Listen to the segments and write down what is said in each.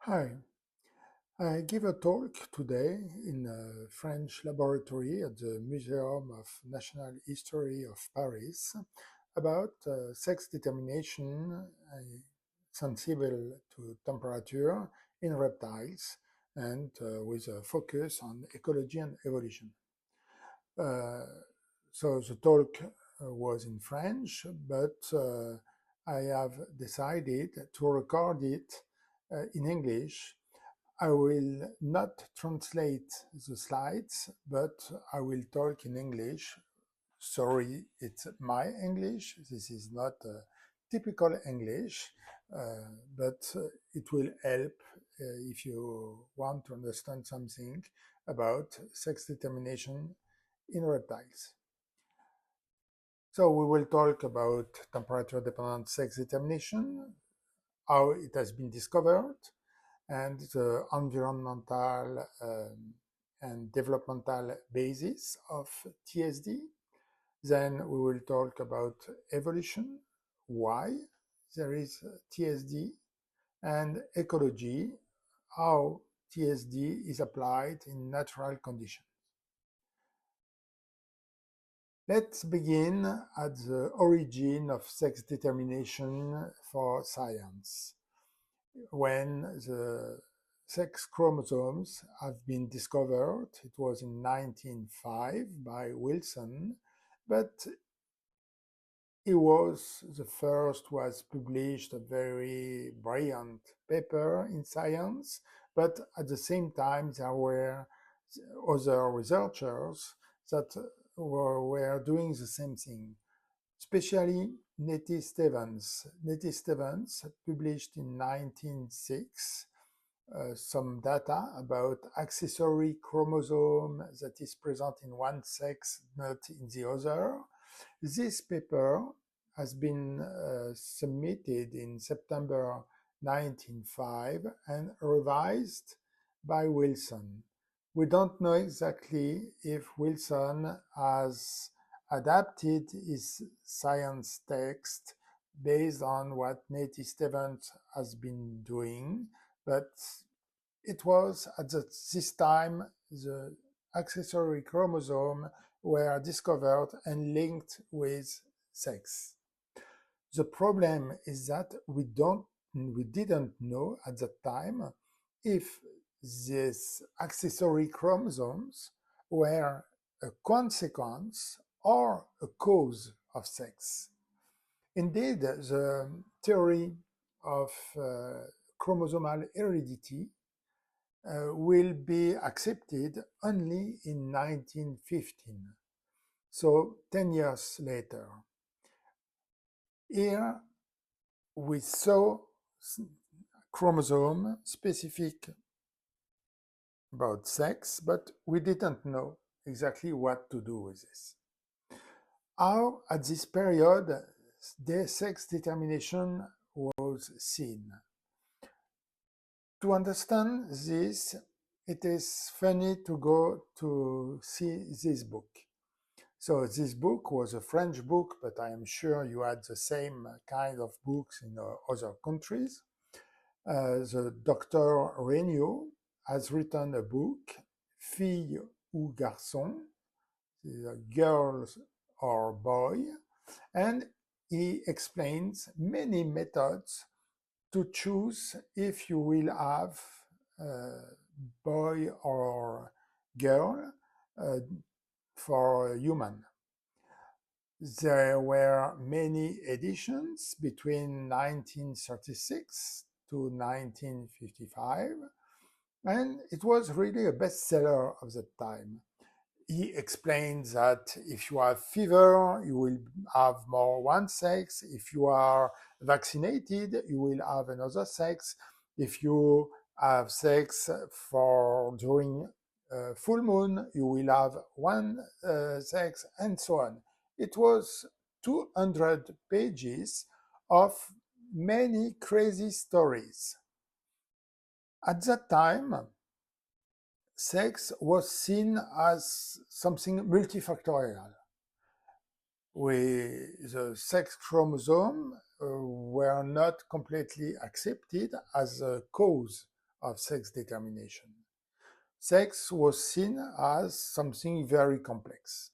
Hi, I give a talk today in a French laboratory at the Museum of National History of Paris about sex determination sensible to temperature in reptiles and with a focus on ecology and evolution. Uh, so the talk was in French, but I have decided to record it in English. I will not translate the slides, but I will talk in English. Sorry, it's my English. This is not typical English, but it will help if you want to understand something about sex determination in reptiles. So we will talk about temperature-dependent sex determination, how it has been discovered, and the environmental and developmental basis of TSD. Then we will talk about evolution, why there is TSD, and ecology, how TSD is applied in natural conditions. Let's begin at the origin of sex determination for science. When the sex chromosomes have been discovered, it was in 1905 by Wilson, but the first was published a very brilliant paper in Science, but at the same time there were other researchers that were doing the same thing, especially Nettie Stevens. Nettie Stevens published in 1906 some data about accessory chromosome that is present in one sex, not in the other. This paper has been submitted in September 1905 and revised by Wilson. We don't know exactly if Wilson has adapted his science text based on what Nettie Stevens has been doing, but it was at this time the accessory chromosome were discovered and linked with sex. The problem is that we didn't know at that time if these accessory chromosomes were a consequence or a cause of sex. Indeed, the theory of chromosomal heredity will be accepted only in 1915, so 10 years later. Here we saw chromosome specific about sex, but we didn't know exactly what to do with this. How, at this period, the sex determination was seen. To understand this, it is funny to go to see this book. So this book was a French book, but I am sure you had the same kind of books in other countries. The Dr. Regnault has written a book, Fille ou Garçon, girl or boy, and he explains many methods to choose if you will have boy or girl for a human. There were many editions between 1936 to 1955, and it was really a bestseller of the time. He explains that if you have fever, you will have more one sex. If you are vaccinated, you will have another sex. If you have sex for during full moon, you will have one sex, and so on. It was 200 pages of many crazy stories. At that time, sex was seen as something multifactorial. The sex chromosome were not completely accepted as a cause of sex determination. Sex was seen as something very complex.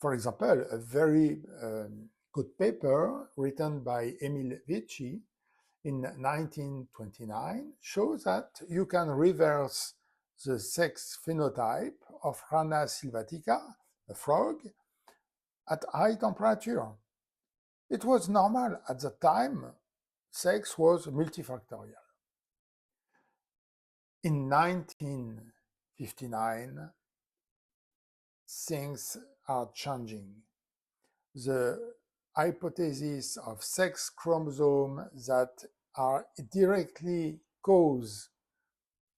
For example, a very good paper written by Emil Vici in 1929 shows that you can reverse the sex phenotype of Rana sylvatica, a frog, at high temperature. It was normal at the time. Sex was multifactorial. In 1959, things are changing. The hypothesis of sex chromosomes that are directly cause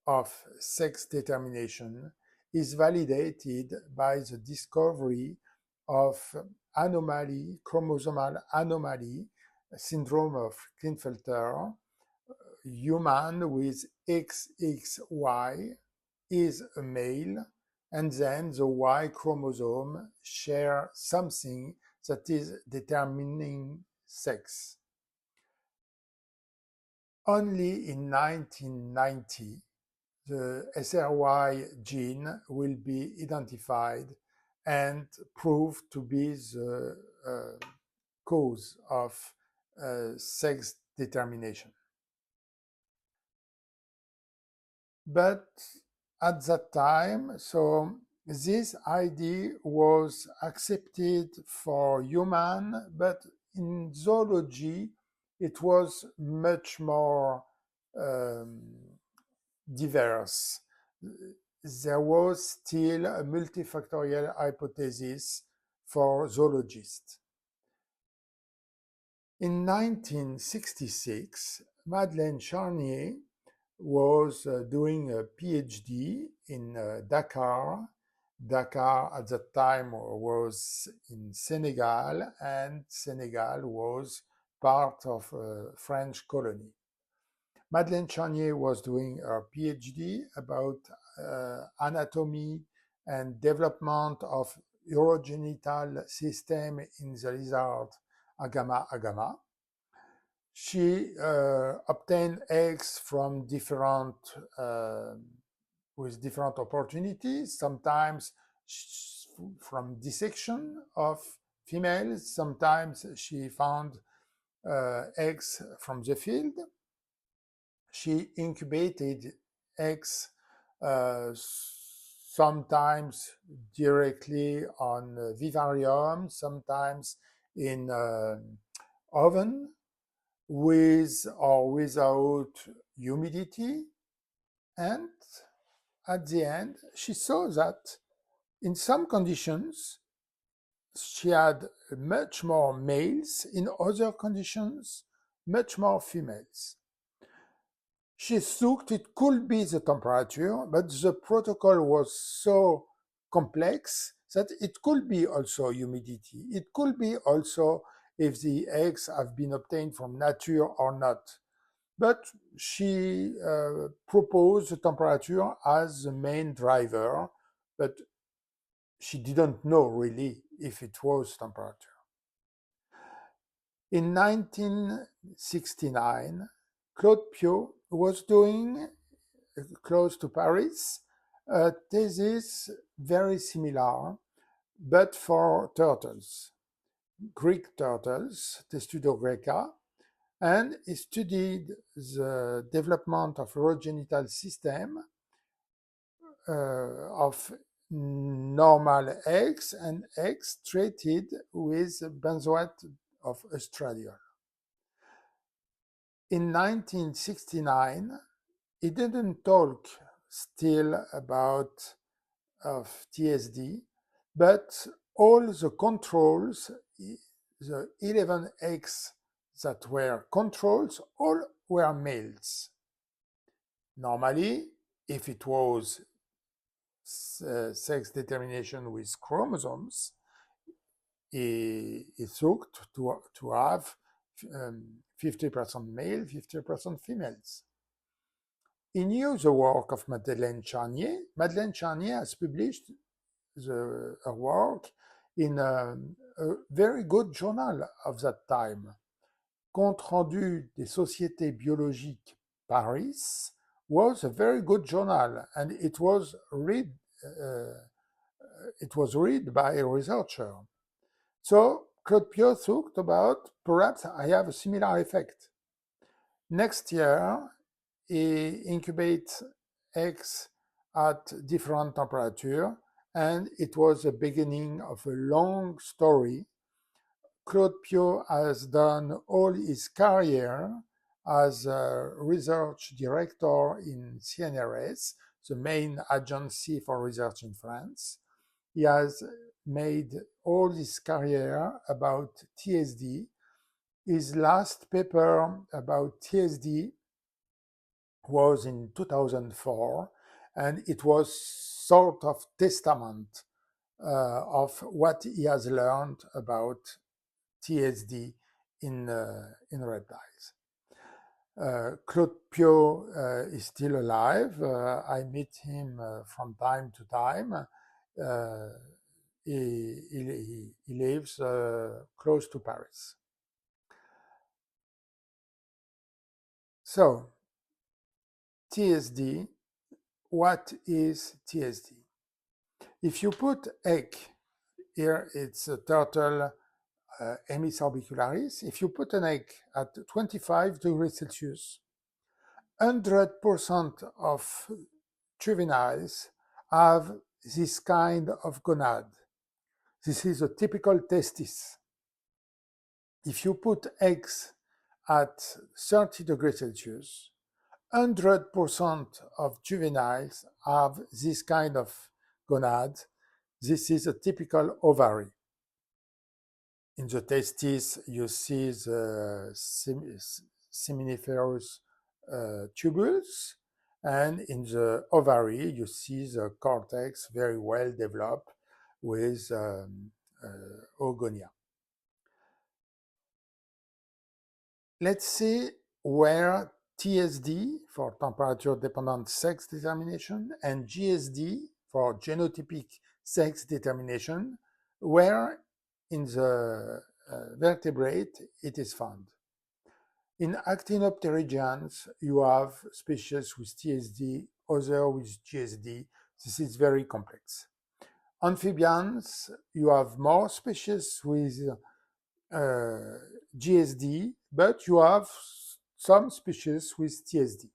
of sex determination is validated by the discovery of chromosomal anomaly, syndrome of Klinefelter. Human with XXY is a male, and then the Y chromosome share something that is determining sex. Only in 1990, the SRY gene will be identified and proved to be the cause of sex determination. But at that time, so this idea was accepted for human, but in zoology, it was much more diverse. There was still a multifactorial hypothesis for zoologists. In 1966, Madeleine Charnier was doing a PhD in Dakar. Dakar at that time was in Senegal, and Senegal was part of a French colony. Madeleine Charnier was doing her PhD about anatomy and development of urogenital system in the lizard Agama. She obtained eggs from with different opportunities, sometimes from dissection of females, sometimes she found eggs from the field. She incubated eggs sometimes directly on vivarium, sometimes in oven, with or without humidity. And at the end, she saw that in some conditions, she had much more males, in other conditions, much more females. She thought it could be the temperature, but the protocol was so complex that it could be also humidity. It could be also if the eggs have been obtained from nature or not. But she proposed the temperature as the main driver, but she didn't know really if it was temperature. In 1969, Claude Piot was doing, close to Paris, a thesis very similar, but for turtles, Greek turtles, Testudo greca, and he studied the development of urogenital system of normal eggs and eggs treated with benzoate of estradiol. In 1969, he didn't talk still about of TSD, but all the controls, the 11 eggs that were controls, all were males. Normally, if it was sex determination with chromosomes, he thought to have 50% male, 50% females. He knew the work of Madeleine Charnier. Madeleine Charnier has published her work in a very good journal of that time, Compte rendu des sociétés biologiques Paris, was a very good journal, and it was read by a researcher. So Claude Piot thought about perhaps I have a similar effect. Next year, he incubates eggs at different temperature, and it was the beginning of a long story. Claude Piot has done all his career as a research director in CNRS, the main agency for research in France. He has made all his career about TSD. His last paper about TSD was in 2004, and it was sort of testament of what he has learned about TSD in reptiles. Claude Piot is still alive. I meet him from time to time. He lives close to Paris. So, TSD, what is TSD? If you put egg, here it's a turtle Hemys orbicularis, if you put an egg at 25 degrees Celsius, 100% of juveniles have this kind of gonad. This is a typical testis. If you put eggs at 30 degrees Celsius, 100% of juveniles have this kind of gonad. This is a typical ovary. In the testis, you see the seminiferous tubules, and in the ovary, you see the cortex very well developed with oogonia. Let's see where TSD for temperature-dependent sex determination and GSD for genotypic sex determination, where in the vertebrate it is found. In actinopterygians, you have species with TSD, other with GSD. This is very complex. Amphibians, you have more species with GSD, but you have some species with TSD.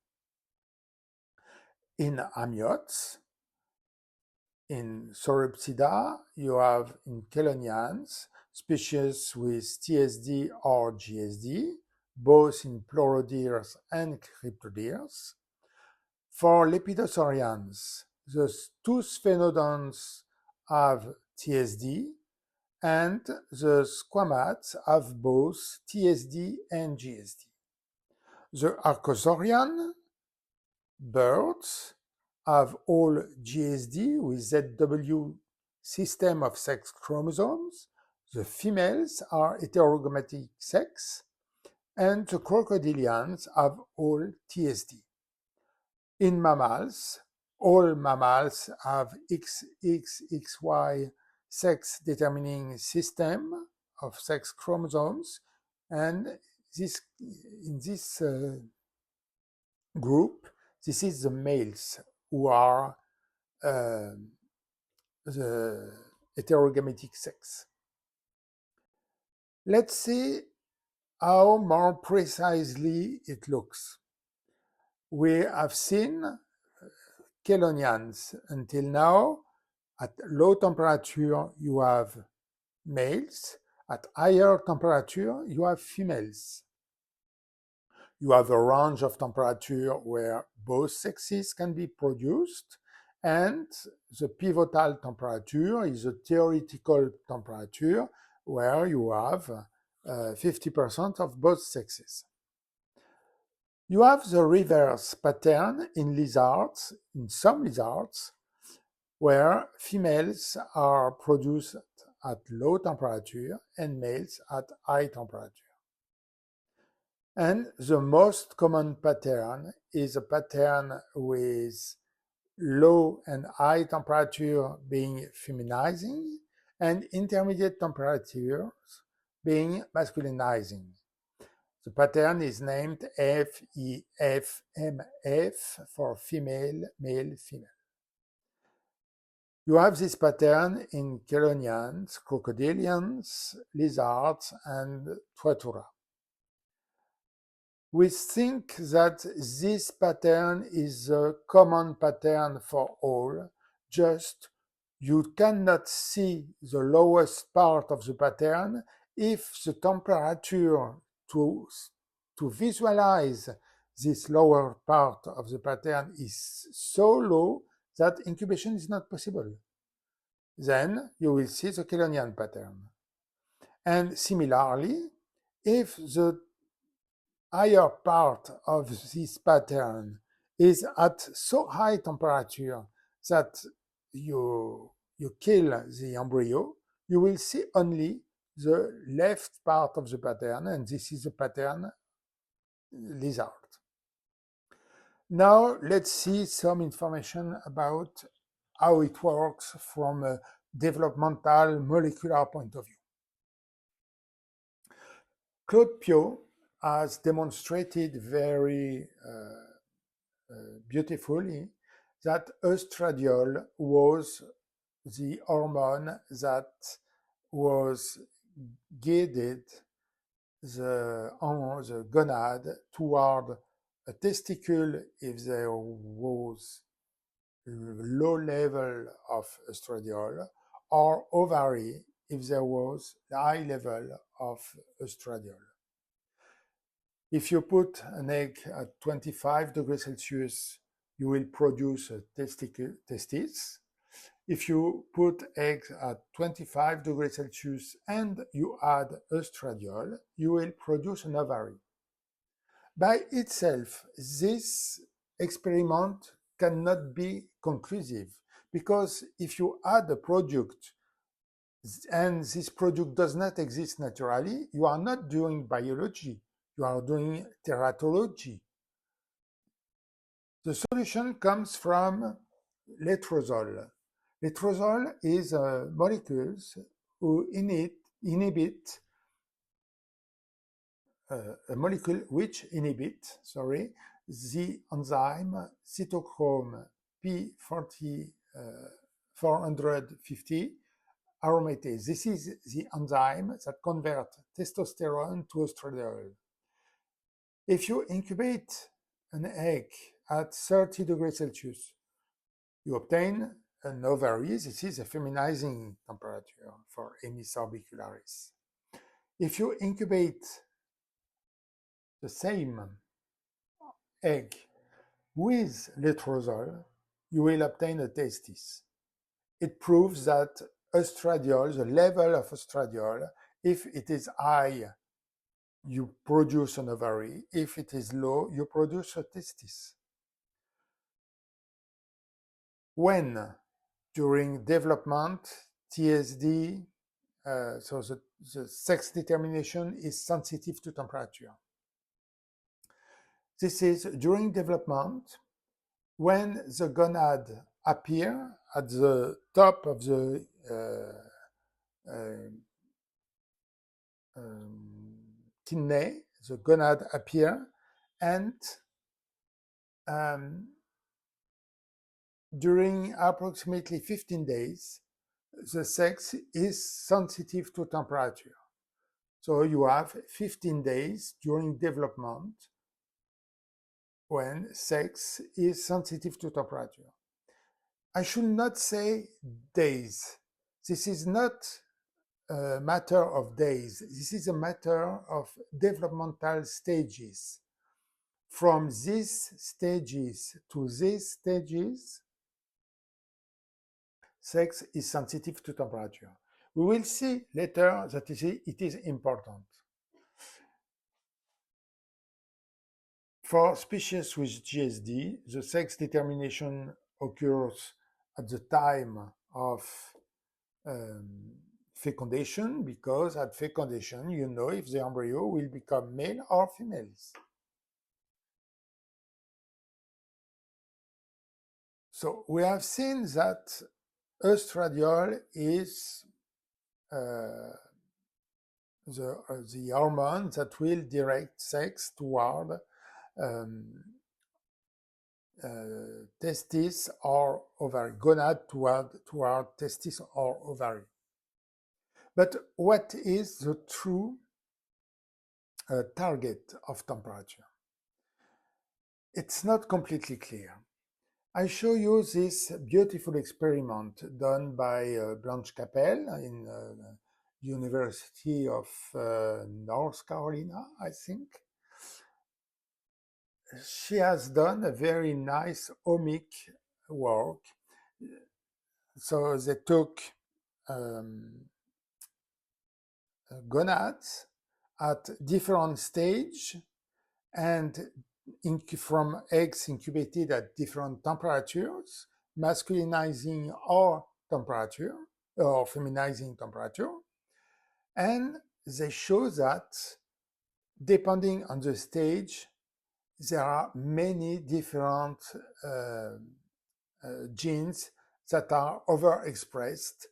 In amniotes, in Sauropsida, you have in chelonians species with TSD or GSD, both in pleurodeers and cryptodeers. For lepidosaurians, the two sphenodonts have TSD, and the squamates have both TSD and GSD. The archosaurian birds have all GSD with ZW system of sex chromosomes. The females are heterogomatic sex, and the crocodilians have all TSD. In mammals, all mammals have XXXY sex-determining system of sex chromosomes, and in this group, this is the males who are the heterogametic sex. Let's see how more precisely it looks. We have seen chelonians until now. At low temperature, you have males. At higher temperature, you have females. You have a range of temperature where both sexes can be produced, and the pivotal temperature is a theoretical temperature where you have 50% of both sexes. You have the reverse pattern in lizards, in some lizards, where females are produced at low temperature and males at high temperature. And the most common pattern is a pattern with low and high temperature being feminizing and intermediate temperatures being masculinizing. The pattern is named FEFMF for female, male, female. You have this pattern in chelonians, crocodilians, lizards, and trattura. We think that this pattern is a common pattern for all, just you cannot see the lowest part of the pattern if the temperature to visualize this lower part of the pattern is so low that incubation is not possible. Then you will see the chelonian pattern. And similarly, if the higher part of this pattern is at so high temperature that you kill the embryo, you will see only the left part of the pattern, and this is the pattern lizard. Now let's see some information about how it works from a developmental molecular point of view. Claude Piot has demonstrated very beautifully that estradiol was the hormone that was guided the gonad toward a testicle if there was low level of estradiol, or ovary if there was high level of estradiol. If you put an egg at 25 degrees Celsius, you will produce a testis. If you put eggs at 25 degrees Celsius and you add estradiol, you will produce an ovary. By itself, this experiment cannot be conclusive, because if you add a product and this product does not exist naturally, you are not doing biology, you are doing teratology. The solution comes from letrozole. Letrozole is a molecule who inhibit a molecule which inhibits, the enzyme cytochrome P450 aromatase. This is the enzyme that converts testosterone to estradiol. If you incubate an egg at 30 degrees Celsius, you obtain an ovary. This is a feminizing temperature for Emys orbicularis. If you incubate the same egg with letrozole, you will obtain a testis. It proves that estradiol, the level of estradiol, if it is high, you produce an ovary. If it is low, you produce a testis. When during development, TSD, so the sex determination is sensitive to temperature. This is during development when the gonad appear at the top of the kidney, the gonad appear, and during approximately 15 days, the sex is sensitive to temperature. So you have 15 days during development when sex is sensitive to temperature. I should not say days. This is not a matter of days. This is a matter of developmental stages. From these stages to these stages, sex is sensitive to temperature. We will see later that it is important. For species with GSD, the sex determination occurs at the time of fecundation, because at fecundation, you know if the embryo will become male or female. So we have seen that estradiol is the hormone that will direct sex toward um, testis or ovary, gonad toward testis or ovary. But what is the true target of temperature? It's not completely clear. I show you this beautiful experiment done by Blanche Capel in University of North Carolina, I think. She has done a very nice omic work. So they took gonads at different stage and from eggs incubated at different temperatures, masculinizing or temperature or feminizing temperature. And they show that depending on the stage, there are many different genes that are overexpressed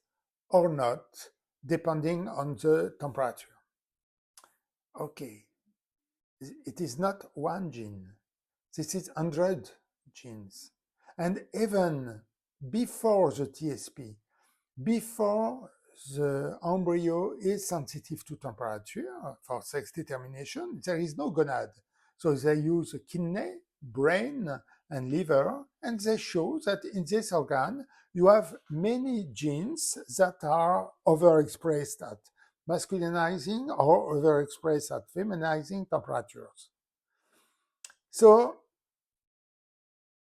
or not, depending on the temperature. Okay, it is not one gene. This is 100 genes. And even before the TSP, before the embryo is sensitive to temperature for sex determination, there is no gonad. So they use kidney, brain, and liver, and they show that in this organ, you have many genes that are overexpressed at masculinizing or overexpressed at feminizing temperatures. So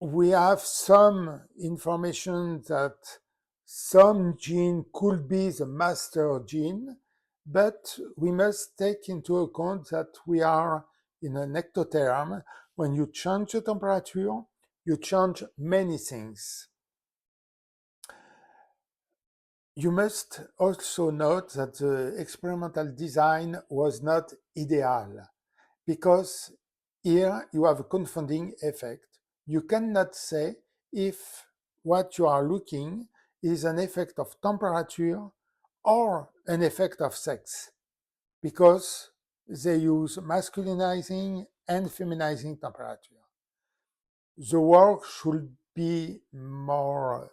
we have some information that some gene could be the master gene, but we must take into account that we are in an ectotherm. When you change the temperature, you change many things. You must also note that the experimental design was not ideal, because here you have a confounding effect. You cannot say if what you are looking is an effect of temperature or an effect of sex, because they use masculinizing and feminizing temperature. The work should be more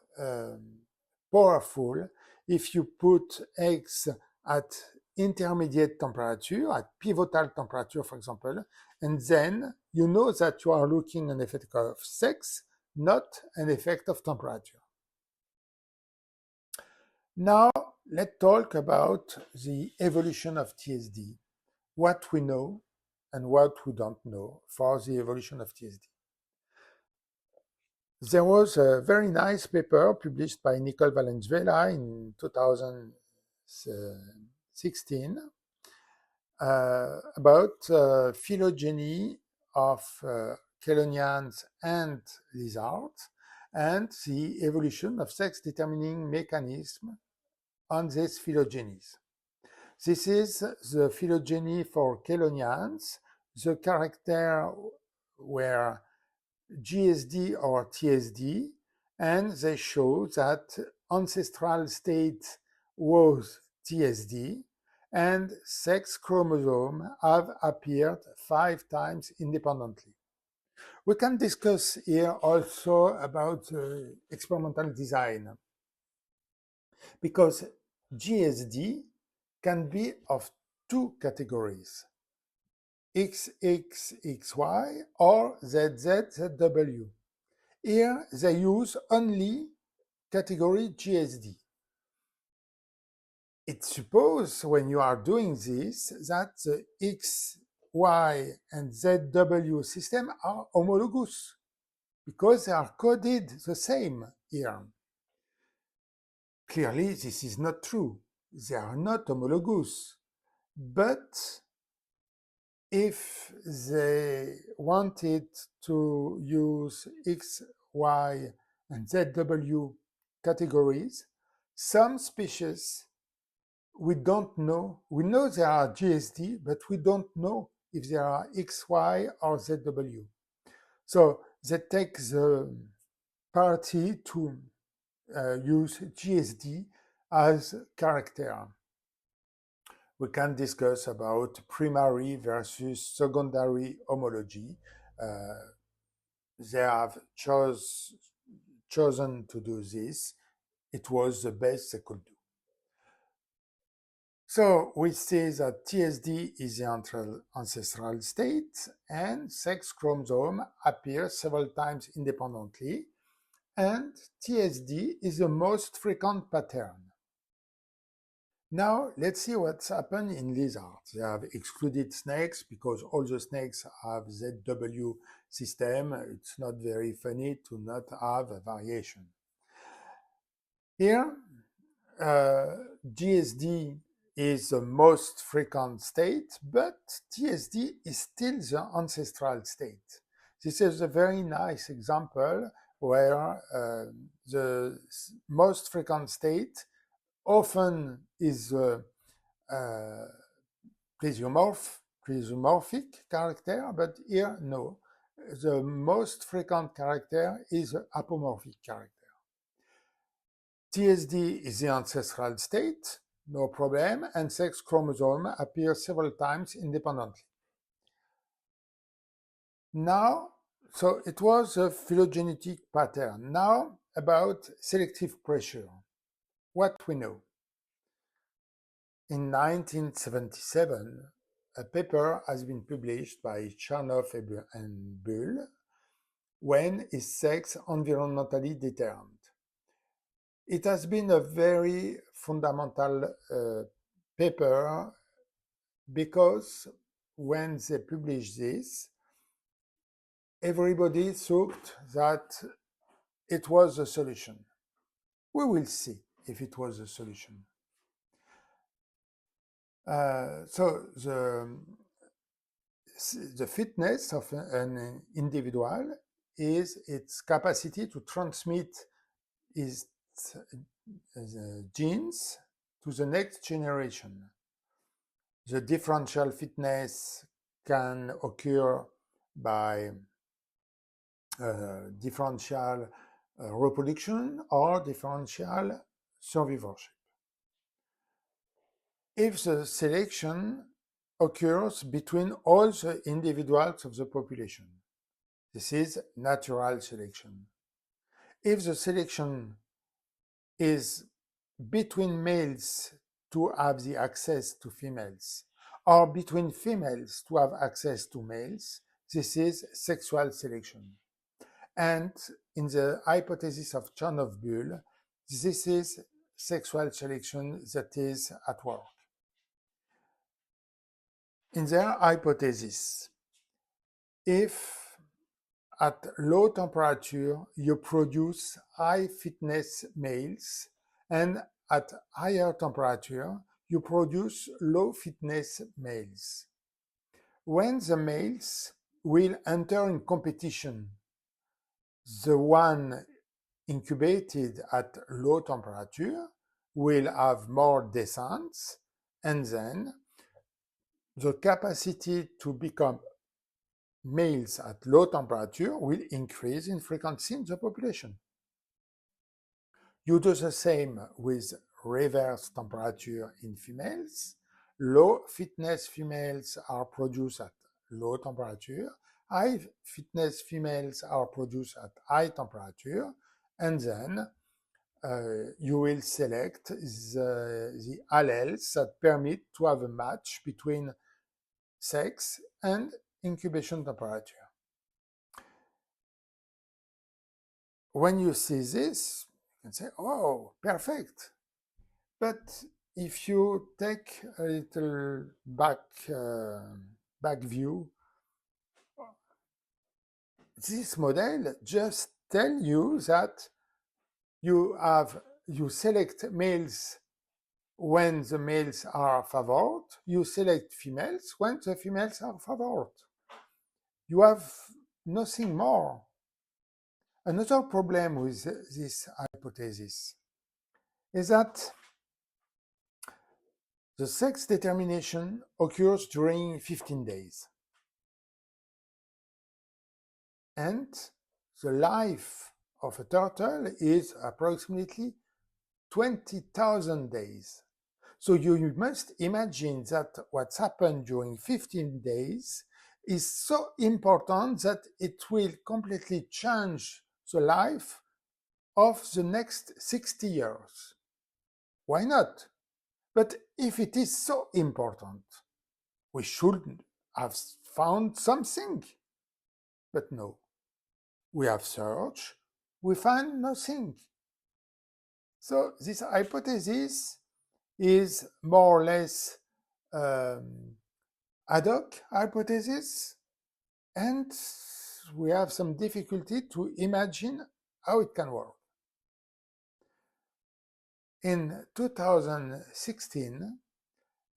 powerful if you put eggs at intermediate temperature, at pivotal temperature, for example, and then you know that you are looking at an effect of sex, not an effect of temperature. Now, let's talk about the evolution of TSD, what we know and what we don't know for the evolution of TSD. There was a very nice paper published by Nicole Valenzuela in 2016 about phylogeny of chelonians and lizards and the evolution of sex-determining mechanism on these phylogenies. This is the phylogeny for chelonians. The character were GSD or TSD, and they show that ancestral state was TSD, and sex chromosomes have appeared 5 times independently. We can discuss here also about experimental design, because GSD can be of 2 categories, XXXY or ZZZW. Here they use only category GSD. It's supposed when you are doing this that the X, Y, and ZW system are homologous because they are coded the same here. Clearly, this is not true. They are not homologous. But if they wanted to use X, Y, and ZW categories, some species we don't know. We know there are GSD, but we don't know if there are XY or ZW. So they take the party to use GSD as character. we can discuss about primary versus secondary homology. They have chosen to do this. It was the best they could do. So we say that TSD is the ancestral state, and sex chromosome appears several times independently, and TSD is the most frequent pattern. Now let's see what's happened in lizards. They have excluded snakes because all the snakes have ZW system. It's not very funny to not have a variation. Here, GSD is the most frequent state, but TSD is still the ancestral state. This is a very nice example where the most frequent state often is plesiomorphic character, but here no. The most frequent character is apomorphic character. TSD is the ancestral state, no problem, and sex chromosome appears several times independently. Now, so it was a phylogenetic pattern. Now about selective pressure. What we know. In 1977, a paper has been published by Charnier and Bull, When is sex environmentally determined? It has been a very fundamental paper because when they published this, everybody thought that it was a solution. We will see if it was a solution. So the fitness of an individual is its capacity to transmit its genes to the next generation. The differential fitness can occur by differential reproduction or differential survivorship. If the selection occurs between all the individuals of the population, this is natural selection. If the selection is between males to have the access to females, or between females to have access to males, this is sexual selection. And in the hypothesis of Charnier-Bull, this is sexual selection that is at work. In their hypothesis, if at low temperature you produce high fitness males, and at higher temperature you produce low fitness males. When the males will enter in competition, the one incubated at low temperature will have more descendants, and then the capacity to become males at low temperature will increase in frequency in the population. You do the same with reverse temperature in females. Low fitness females are produced at low temperature. High fitness females are produced at high temperature. And then you will select the alleles that permit to have a match between sex and incubation temperature. When you see this, you can say, oh, perfect. But if you take a little back view, this model just tells you that you select males when the males are favored, you select females when the females are favored. You have nothing more. Another problem with this hypothesis is that the sex determination occurs during 15 days. And the life of a turtle is approximately 20,000 days. So you must imagine that what's happened during 15 days is so important that it will completely change the life of the next 60 years. Why not? But if it is so important, we should have found something. But no, we have searched, we find nothing. So this hypothesis is more or less ad hoc hypothesis, and we have some difficulty to imagine how it can work. In 2016,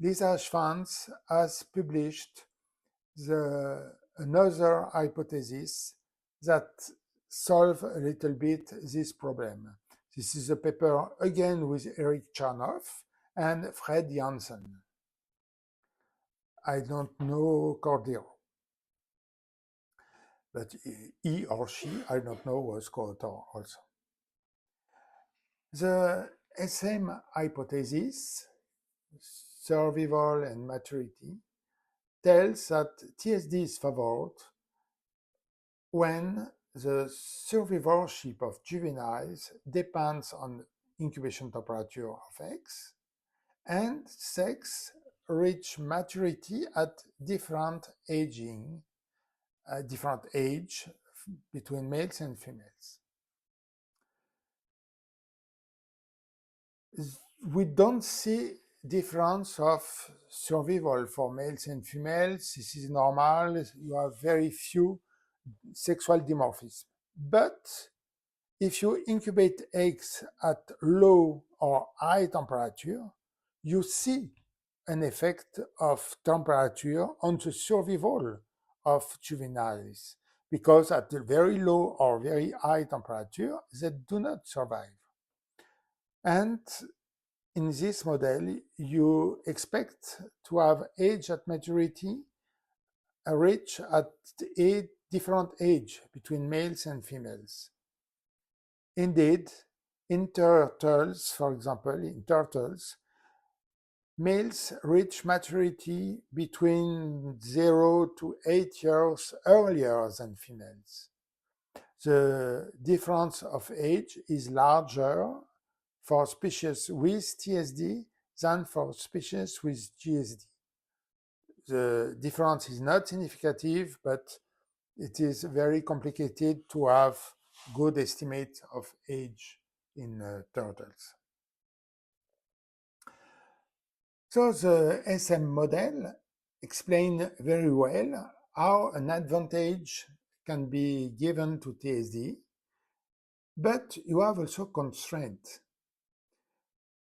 Lisa Schwanz has published another hypothesis that solve a little bit this problem. This is a paper again with Eric Charnoff and Fred Janssen. I don't know Cordier, but he or she, I don't know, was co-author also. The SM hypothesis, survival and maturity, tells that TSD is favored when the survivorship of juveniles depends on incubation temperature of eggs, and sex reach maturity at different age between males and females. We don't see difference of survival for males and females. This is normal. You have very few sexual dimorphism. But if you incubate eggs at low or high temperature, you see an effect of temperature on the survival of juveniles, because at the very low or very high temperature, they do not survive. And in this model, you expect to have age at maturity reach at a different age between males and females. Indeed, in turtles, for example, males reach maturity between 0 to 8 years earlier than females. The difference of age is larger for species with TSD than for species with GSD. The difference is not significant, but it is very complicated to have good estimate of age in turtles. So the SM model explains very well how an advantage can be given to TSD, but you have also constraint.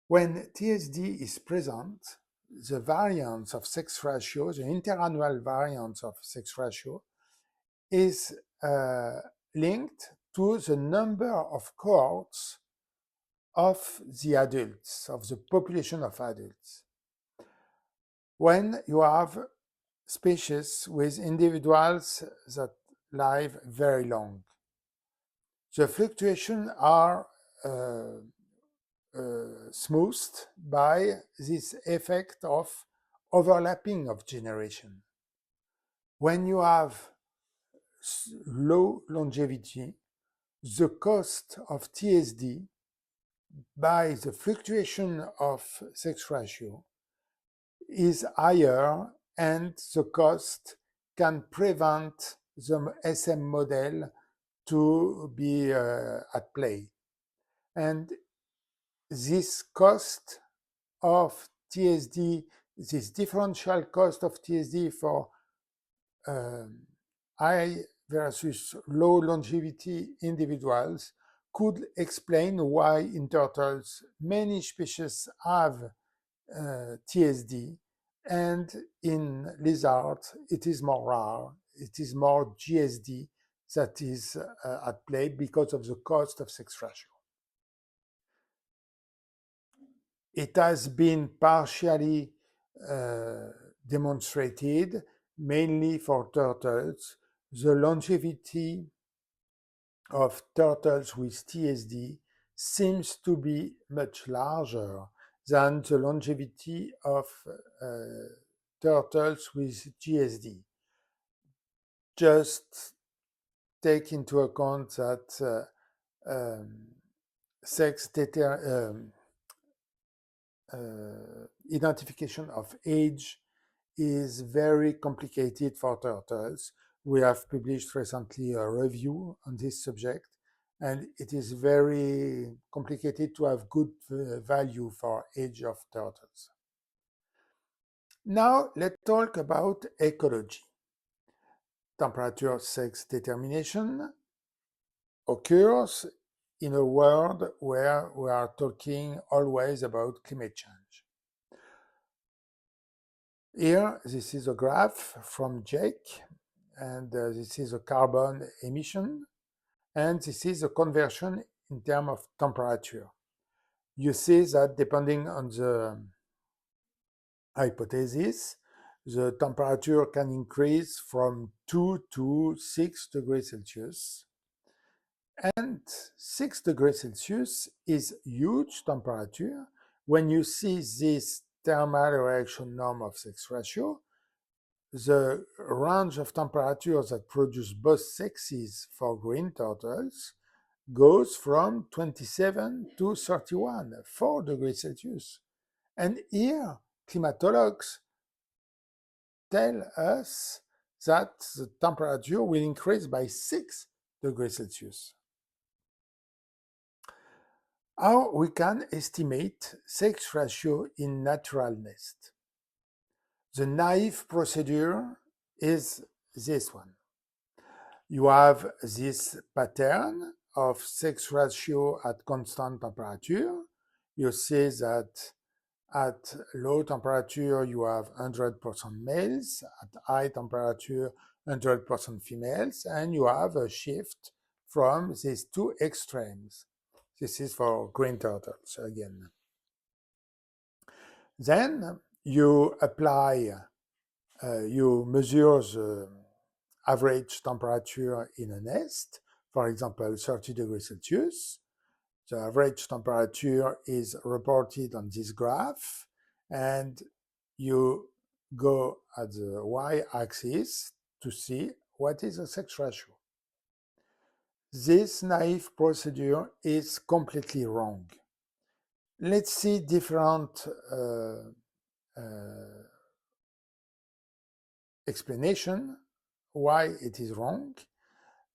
When TSD is present, the variance of sex ratio, the interannual variance of sex ratio, is linked to the number of cohorts of the adults, of the population of adults. When you have species with individuals that live very long, the fluctuations are smoothed by this effect of overlapping of generation. When you have low longevity, the cost of TSD by the fluctuation of sex ratio is higher, and the cost can prevent the SM model to be at play. And this cost of TSD, this differential cost of TSD for high versus low longevity individuals could explain why in turtles many species have TSD, and in lizards it is more rare. It is more GSD that is at play because of the cost of sex ratio. It has been partially demonstrated, mainly for turtles. The longevity of turtles with TSD seems to be much larger than the longevity of turtles with GSD. Just take into account that sex identification of age is very complicated for turtles. We have published recently a review on this subject, and it is very complicated to have good value for age of turtles. Now let's talk about ecology. Temperature sex determination occurs in a world where we are talking always about climate change. Here, this is a graph from Jake, and this is a carbon emission, and this is a conversion in terms of temperature. You see that depending on the hypothesis, the temperature can increase from 2 to 6 degrees Celsius. And 6 degrees Celsius is huge temperature. When you see this thermal reaction norm of sex ratio, the range of temperatures that produce both sexes for green turtles goes from 27 to 31, 4 degrees Celsius. And here, climatologists tell us that the temperature will increase by 6 degrees Celsius. How we can estimate sex ratio in natural nest? The naive procedure is this one. You have this pattern of sex ratio at constant temperature. You see that at low temperature, you have 100% males. At high temperature, 100% females. And you have a shift from these two extremes. This is for green turtles again. Then you apply, you measure the average temperature in a nest, for example, 30 degrees Celsius. The average temperature is reported on this graph, and you go at the y-axis to see what is the sex ratio. This naive procedure is completely wrong. Let's see different explanation why it is wrong.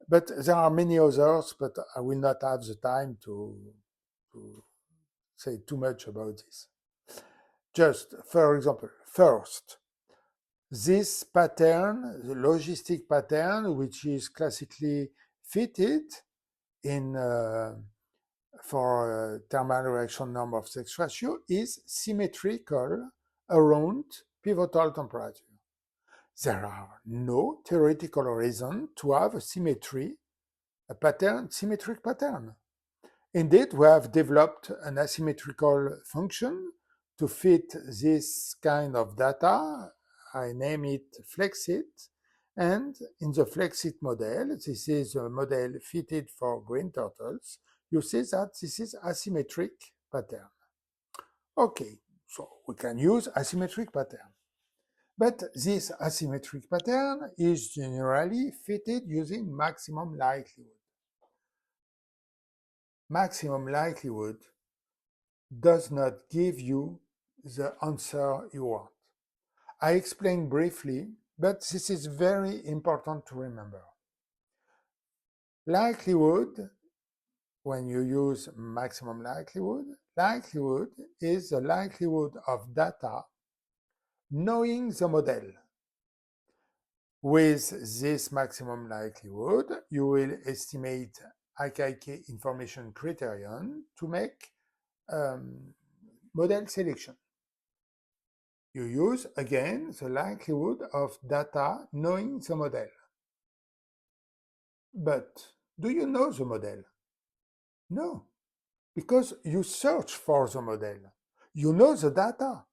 But there are many others, but I will not have the time to say too much about this. Just, for example, first, this pattern, the logistic pattern, which is classically fitted in for thermal reaction norm of sex ratio, is symmetrical around pivotal temperature. There are no theoretical reason to have a symmetric pattern. Indeed, we have developed an asymmetrical function to fit this kind of data. I name it Flexit. And in the Flexit model, this is a model fitted for green turtles. You see that this is asymmetric pattern. Okay, so we can use asymmetric pattern. But this asymmetric pattern is generally fitted using maximum likelihood. Maximum likelihood does not give you the answer you want. I explained briefly, but this is very important to remember. Likelihood, when you use maximum likelihood is the likelihood of data knowing the model. With this maximum likelihood, you will estimate IKK information criterion to make model selection. You use, again, the likelihood of data knowing the model. But do you know the model? No, because you search for the model. You know the data.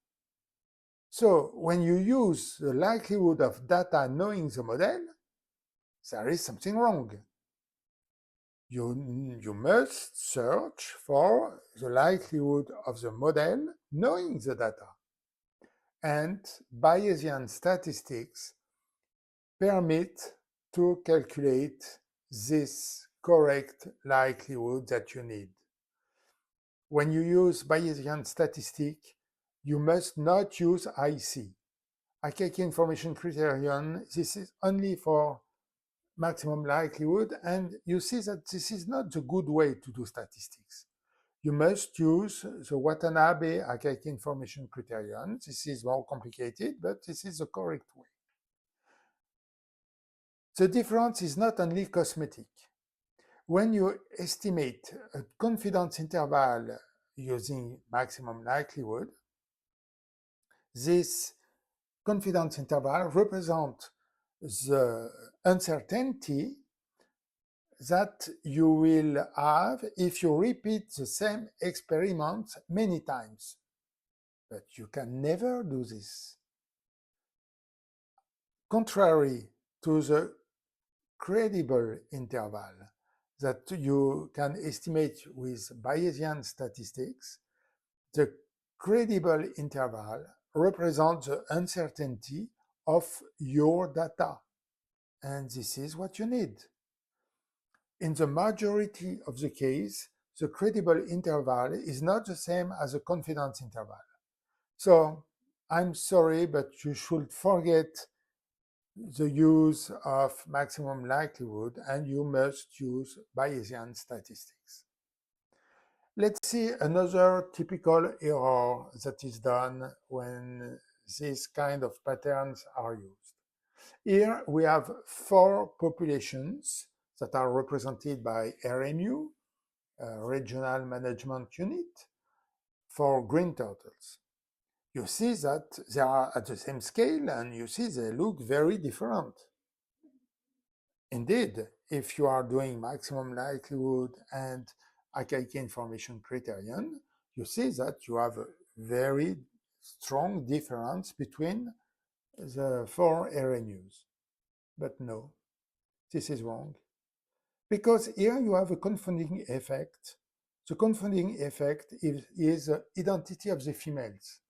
So when you use the likelihood of data knowing the model, there is something wrong. You must search for the likelihood of the model knowing the data. And Bayesian statistics permit to calculate this correct likelihood that you need. When you use Bayesian statistic, you must not use IC. Archaic information criterion, this is only for maximum likelihood, and you see that this is not the good way to do statistics. You must use the Watanabe archaic information criterion. This is more complicated, but this is the correct way. The difference is not only cosmetic. When you estimate a confidence interval using maximum likelihood, this confidence interval represents the uncertainty that you will have if you repeat the same experiment many times. But you can never do this. Contrary to the credible interval that you can estimate with Bayesian statistics, the credible interval represents the uncertainty of your data. And this is what you need. In the majority of the case, the credible interval is not the same as the confidence interval. So I'm sorry, but you should forget the use of maximum likelihood and you must use Bayesian statistics. Let's see another typical error that is done when these kind of patterns are used. Here we have 4 populations that are represented by RMU, Regional Management Unit, for green turtles. You see that they are at the same scale and you see they look very different. Indeed, if you are doing maximum likelihood and archaic information criterion, you see that you have a very strong difference between the 4 RNUs. But no, this is wrong. Because here you have a confounding effect. The confounding effect is the identity of the females.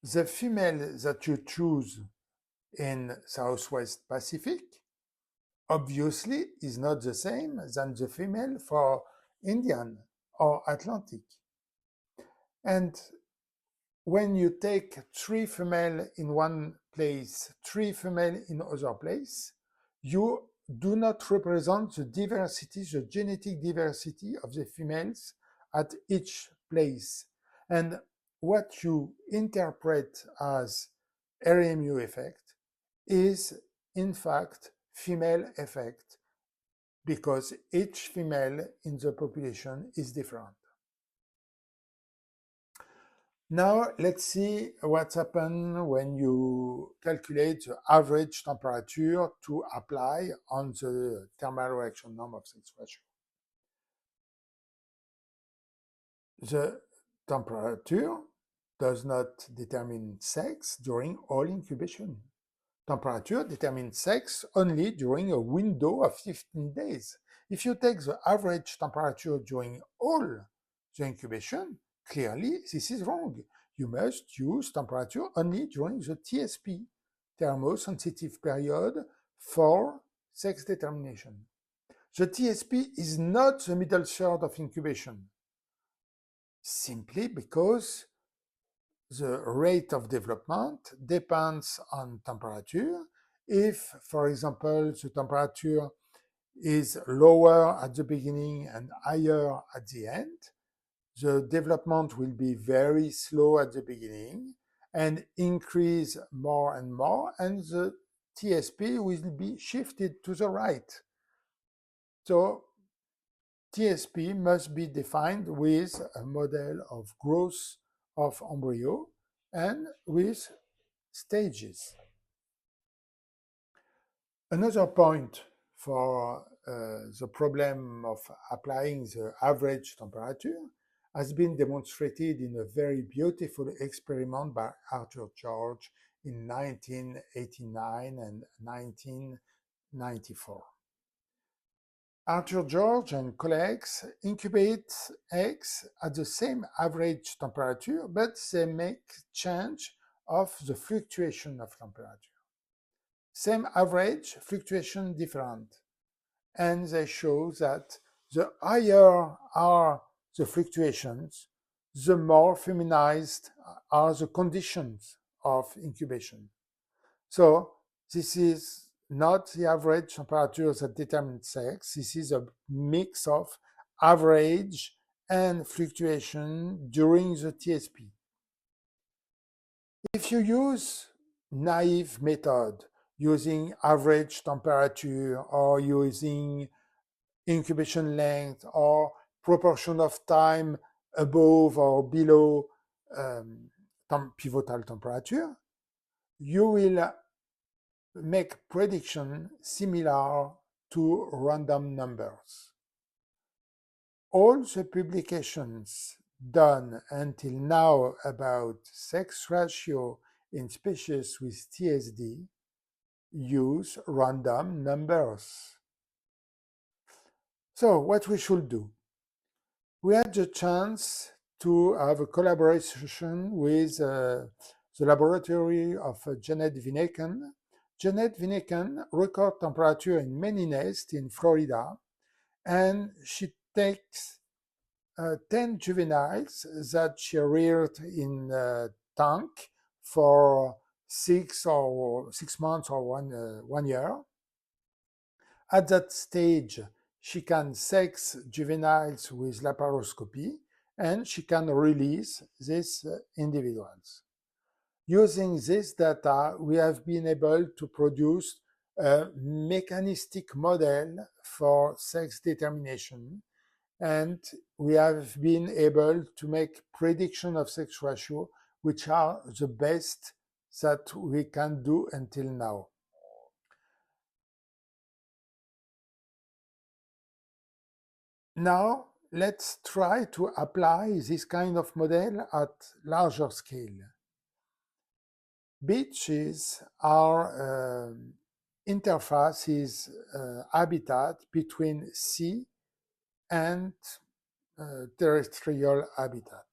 The female that you choose in Southwest Pacific obviously is not the same than the female for Indian or Atlantic. And when you take 3 female in one place, 3 female in other place, you do not represent the diversity, the genetic diversity of the females at each place. And what you interpret as RMU effect is in fact female effect because each female in the population is different. Now let's see what's happened when you calculate the average temperature to apply on the thermal reaction norm of sex ratio. The temperature does not determine sex during all incubation. Temperature determines sex only during a window of 15 days. If you take the average temperature during all the incubation, clearly this is wrong. You must use temperature only during the TSP, thermosensitive period for sex determination. The TSP is not the middle third of incubation, simply because the rate of development depends on temperature. If, for example, the temperature is lower at the beginning and higher at the end, the development will be very slow at the beginning and increase more and more, and the TSP will be shifted to the right. So TSP must be defined with a model of growth of embryo and with stages. Another point for the problem of applying the average temperature has been demonstrated in a very beautiful experiment by Arthur George in 1989 and 1994. Arthur George and colleagues incubate eggs at the same average temperature, but they make change of the fluctuation of temperature. Same average, fluctuation different. And they show that the higher are the fluctuations, the more feminized are the conditions of incubation. So this is not the average temperature that determines sex. This is a mix of average and fluctuation during the TSP. If you use naive method, using average temperature or using incubation length or proportion of time above or below pivotal temperature, you will make prediction similar to random numbers. All the publications done until now about sex ratio in species with TSD use random numbers. So what we should do? We had the chance to have a collaboration with the laboratory of Janet Vineken. Janet Vineken records temperature in many nests in Florida, and she takes 10 juveniles that she reared in a tank for 6 months or 1 year. At that stage, she can sex juveniles with laparoscopy, and she can release these individuals. Using this data, we have been able to produce a mechanistic model for sex determination, and we have been able to make prediction of sex ratio, which are the best that we can do until now. Now, let's try to apply this kind of model at larger scale. Beaches are interfaces, habitat between sea and terrestrial habitat.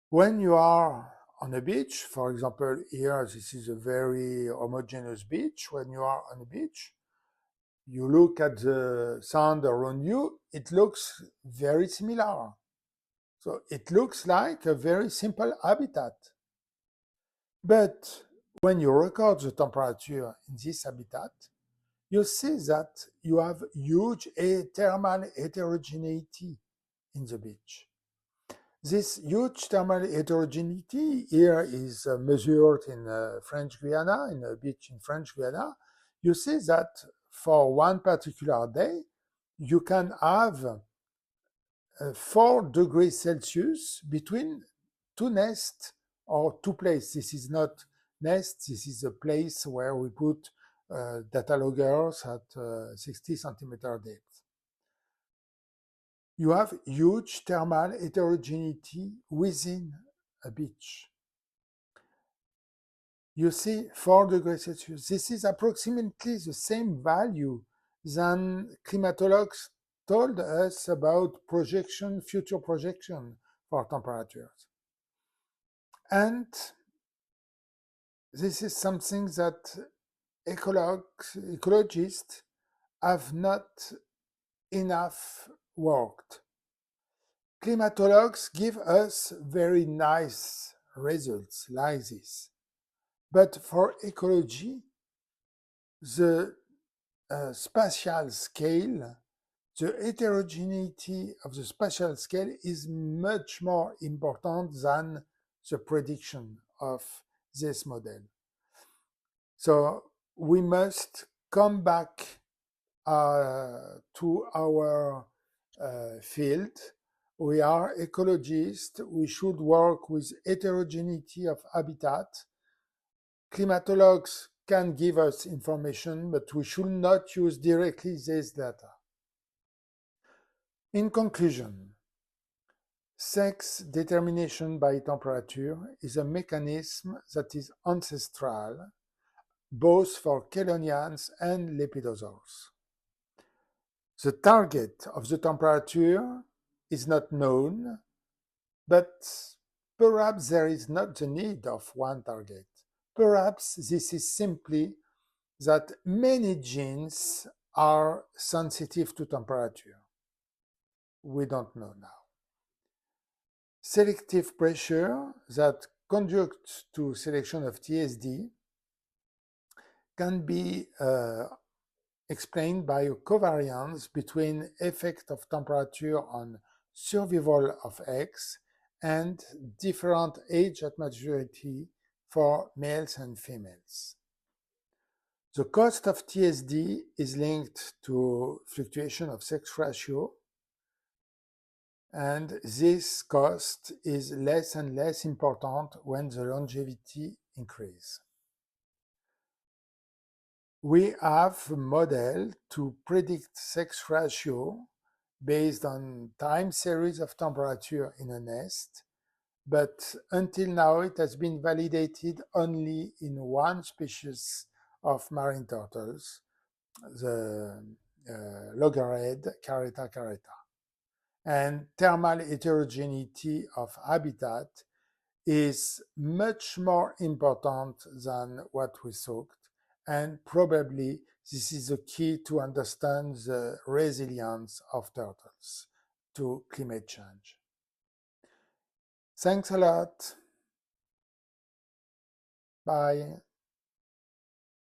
When you are on a beach, for example, here this is a very homogeneous beach. When you are on a beach, you look at the sand around you, it looks very similar. So it looks like a very simple habitat. But when you record the temperature in this habitat, you see that you have huge thermal heterogeneity in the beach. This huge thermal heterogeneity here is measured in French Guiana, in a beach in French Guiana. You see that for one particular day, you can have 4 degrees Celsius between two nests or two places. This is not nest, this is a place where we put data loggers at 60 centimeter depth. You have huge thermal heterogeneity within a beach. You see 4 degrees Celsius. This is approximately the same value than climatologists told us about projection, future projection for temperatures. And this is something that ecologists have not enough worked. Climatologists give us very nice results like this. But for ecology, the spatial scale, the heterogeneity of the spatial scale is much more important than the prediction of this model. So we must come back to our field. We are ecologists. We should work with heterogeneity of habitat. Climatologists can give us information, but we should not use directly this data. In conclusion, sex determination by temperature is a mechanism that is ancestral, both for chelonians and lepidosaurs. The target of the temperature is not known, but perhaps there is not the need of one target. Perhaps this is simply that many genes are sensitive to temperature. We don't know now. Selective pressure that conducts to selection of TSD can be explained by a covariance between effect of temperature on survival of eggs and different age at maturity for males and females. The cost of TSD is linked to fluctuation of sex ratio, and this cost is less and less important when the longevity increases. We have a model to predict sex ratio based on time series of temperature in a nest, but until now it has been validated only in one species of marine turtles, the loggerhead Caretta caretta. And thermal heterogeneity of habitat is much more important than what we thought, and probably this is the key to understand the resilience of turtles to climate change. Thanks a lot. Bye.